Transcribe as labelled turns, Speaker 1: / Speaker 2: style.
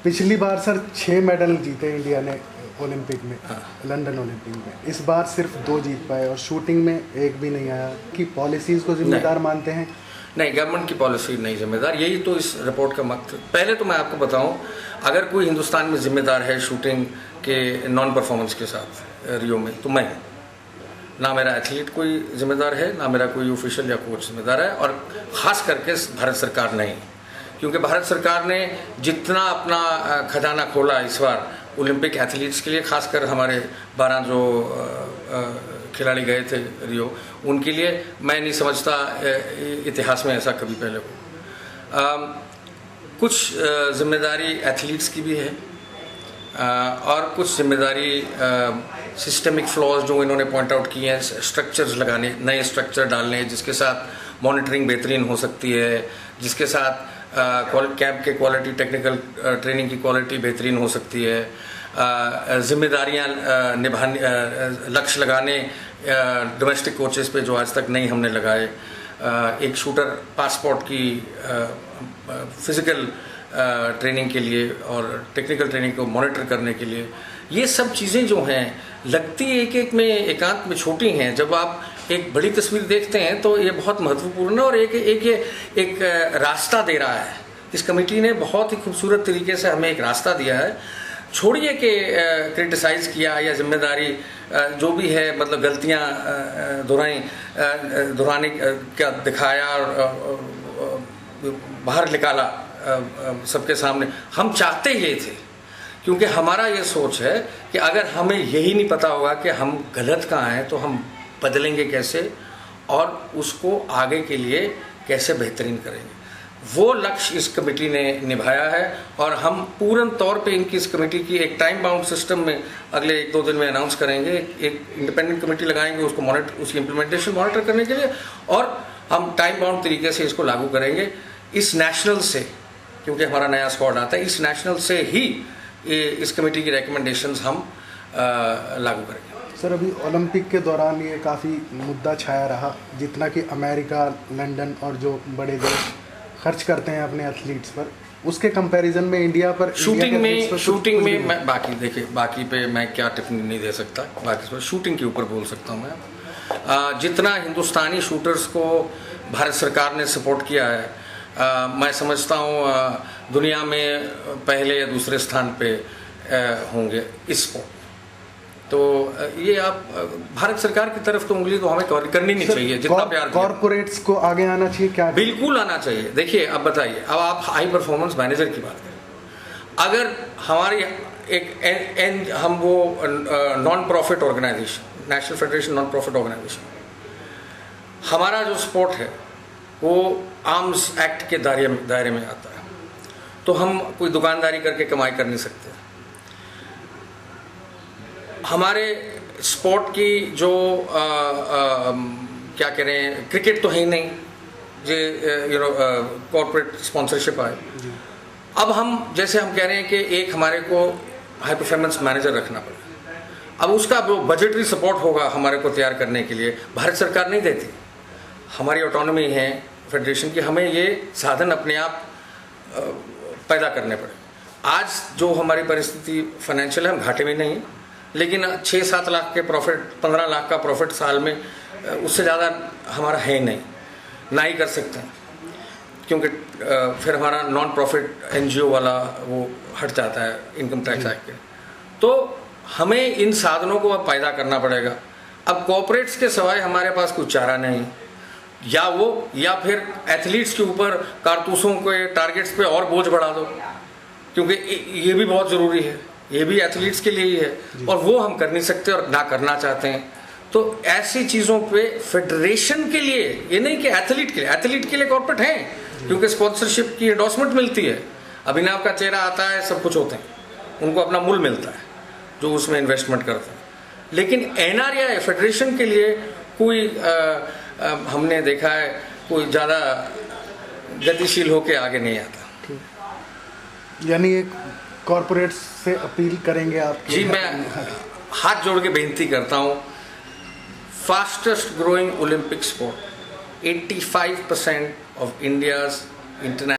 Speaker 1: पिछली बार sir 6 medal जीते India ने ओलंपिक में, लंदन ओलंपिक में। इस बार सिर्फ 2 जीत पाए और शूटिंग में एक भी नहीं आया। कि पॉलिसीज को जिम्मेदार मानते हैं?
Speaker 2: नहीं, गवर्नमेंट की पॉलिसी नहीं जिम्मेदार, यही तो इस रिपोर्ट का मकसद। पहले तो मैं आपको बताऊं, अगर कोई हिंदुस्तान में जिम्मेदार है शूटिंग के नॉन परफॉर्मेंस के साथ रियो में, तो मैं ना मेरा एथलीट कोई जिम्मेदार है, ना मेरा कोई ऑफिशियल या कोच जिम्मेदार है, और ख़ास करके भारत सरकार नहीं। क्योंकि भारत सरकार ने जितना अपना खजाना खोला इस बार ओलंपिक एथलीट्स के लिए, खासकर हमारे 12 जो खिलाड़ी गए थे रियो, उनके लिए मैं नहीं समझता इतिहास में ऐसा कभी पहले हो। कुछ जिम्मेदारी एथलीट्स की भी है और कुछ जिम्मेदारी सिस्टमिक फ्लॉज जो इन्होंने पॉइंट आउट किए हैं, स्ट्रक्चर्स लगाने, नए स्ट्रक्चर डालने जिसके साथ मॉनिटरिंग बेहतरीन हो सकती है, जिसके साथ कैंप के क्वालिटी, टेक्निकल ट्रेनिंग की क्वालिटी बेहतरीन हो सकती है, जिम्मेदारियां निभाने, लक्ष्य लगाने डोमेस्टिक कोचेस पे जो आज तक नहीं हमने लगाए, एक शूटर पासपोर्ट की फिजिकल ट्रेनिंग के लिए और टेक्निकल ट्रेनिंग को मॉनिटर करने के लिए, ये सब चीज़ें जो हैं लगती एक एक में एकांत में छोटी हैं, जब आप एक बड़ी तस्वीर देखते हैं तो ये बहुत महत्वपूर्ण है और एक रास्ता दे रहा है। इस कमेटी ने बहुत ही खूबसूरत तरीके से हमें एक रास्ता दिया है। छोड़िए कि क्रिटिसाइज़ किया या जिम्मेदारी जो भी है, मतलब गलतियाँ दोहराने का दिखाया और बाहर निकाला सबके सामने। हम चाहते ये थे, क्योंकि हमारा ये सोच है कि अगर हमें यही नहीं पता होगा कि हम गलत कहाँ हैं, तो हम बदलेंगे कैसे और उसको आगे के लिए कैसे बेहतरीन करेंगे। वो लक्ष्य इस कमेटी ने निभाया है और हम पूर्ण तौर पे इनकी इस कमेटी की एक टाइम बाउंड सिस्टम में अगले 1-2 दिन में अनाउंस करेंगे। एक इंडिपेंडेंट कमेटी लगाएंगे उसको मॉनिटर, उसकी इम्प्लीमेंटेशन मॉनिटर करने के लिए, और हम टाइम बाउंड तरीके से इसको लागू करेंगे इस नेशनल से, क्योंकि हमारा नया स्क्वाड आता है, इस नेशनल से ही इस कमेटी की रिकमेंडेशंस हम लागू करेंगे।
Speaker 1: सर, अभी ओलंपिक के दौरान ये काफ़ी मुद्दा छाया रहा, जितना कि अमेरिका, लंदन और जो बड़े देश खर्च करते हैं अपने एथलीट्स पर, उसके कंपैरिजन में इंडिया पर
Speaker 2: शूटिंग में मैं बाकी पे मैं क्या टिप्पणी नहीं दे सकता। बाकी पर शूटिंग के ऊपर बोल सकता हूँ मैं। जितना हिंदुस्तानी शूटर्स को भारत सरकार ने सपोर्ट किया है, मैं समझता हूँ दुनिया में पहले या दूसरे स्थान पे होंगे इस स्पोर्ट। तो ये आप भारत सरकार की तरफ तो उंगली तो हमें करनी नहीं चाहिए। जितना प्यार
Speaker 1: कॉर्पोरेट्स को आगे आना चाहिए, क्या
Speaker 2: बिल्कुल आना चाहिए। देखिए, अब बताइए, अब आप हाई परफॉर्मेंस मैनेजर की बात करें, अगर हमारी हम वो non profit organisation, national federation non profit organisation, हमारा जो स्पोर्ट है वो आर्म्स एक्ट के दायरे में आता है, तो हम कोई दुकानदारी करके कमाई कर नहीं सकते। हमारे स्पोर्ट की जो क्या कह रहे हैं, क्रिकेट तो है ही नहीं जो कॉर्पोरेट स्पॉन्सरशिप आए। अब हम जैसे हम कह रहे हैं कि एक हमारे को हाई परफॉर्मेंस मैनेजर रखना पड़ेगा। अब उसका जो बजटरी सपोर्ट होगा हमारे को तैयार करने के लिए, भारत सरकार नहीं देती। हमारी ऑटोनॉमी है फेडरेशन की, हमें ये साधन अपने आप पैदा करने पड़े। आज जो हमारी परिस्थिति फाइनेंशियल है, हम घाटे में नहीं, लेकिन 6-7 लाख के प्रॉफिट, 15 लाख का प्रॉफिट साल में, उससे ज़्यादा हमारा है नहीं, ना ही कर सकते हैं, क्योंकि फिर हमारा नॉन प्रॉफिट NGO वाला वो हट जाता है इनकम टैक्स एक्ट के। तो हमें इन साधनों को अब पैदा करना पड़ेगा। अब कॉर्पोरेट्स के सिवाय हमारे पास कोई चारा नहीं, या फिर एथलीट्स के ऊपर कारतूसों के टारगेट्स पे और बोझ बढ़ा दो, क्योंकि ये भी बहुत ज़रूरी है, ये भी एथलीट्स के लिए ही है, और वो हम कर नहीं सकते और ना करना चाहते हैं। तो ऐसी चीज़ों पे फेडरेशन के लिए, ये नहीं कि एथलीट के लिए कॉर्पोरेट हैं, क्योंकि स्पॉन्सरशिप की एंडोर्समेंट मिलती है, अभिनव का चेहरा आता है, सब कुछ होते हैं, उनको अपना मूल मिलता है जो उसमें इन्वेस्टमेंट करते हैं। लेकिन NRI फेडरेशन के लिए कोई हमने देखा है कोई ज़्यादा गतिशील होके आगे नहीं आता।
Speaker 1: यानी एक कॉर्पोरेट से अपील करेंगे आप?
Speaker 2: जी, मैं हाथ जोड़ के बेनती करता हूँ, fastest growing Olympic sport, 85% of India's international